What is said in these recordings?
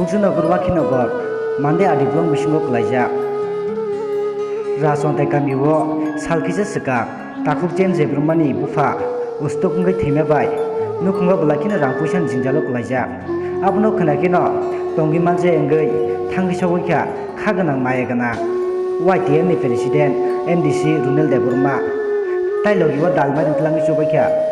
Khachuksa nogor waki nogor Mandwi adiblong bisingo Khwlaikha Chantai Kamio salkisa seka takuk Debbarmani bufa ustok ngai thime bai nukhunga blakina rangpusan jingjalo Khwlaikha abono khonakino tongi manje ngai thangi sawikha khaganang mayagana YTM ni president MDC Runiel Debbarma tailogiwa dalmai tlangi Chubachu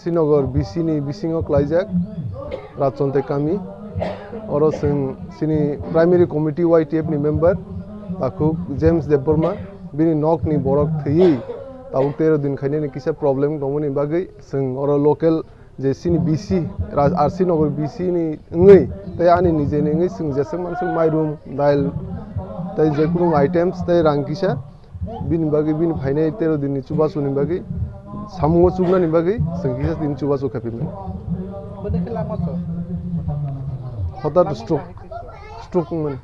Sinogor BC bisingo Khwlaikha Chantai Kami oro sini primary committee YTF ni member takuk James Debbarma bini nok ni borok thei tabuk 13 din khaine ni kisa problem dongmoni bagai oro local je sini BC Sinogor BC ni ngai tai ani nije ni ngai jesang mansung mairum dail tai je kunu items tai rang kisa bini bagai bini phaine 13 din ni Chubachu ni bagai samungo chugna ni bagai kisa din Chubachu khapimani hotat stroke man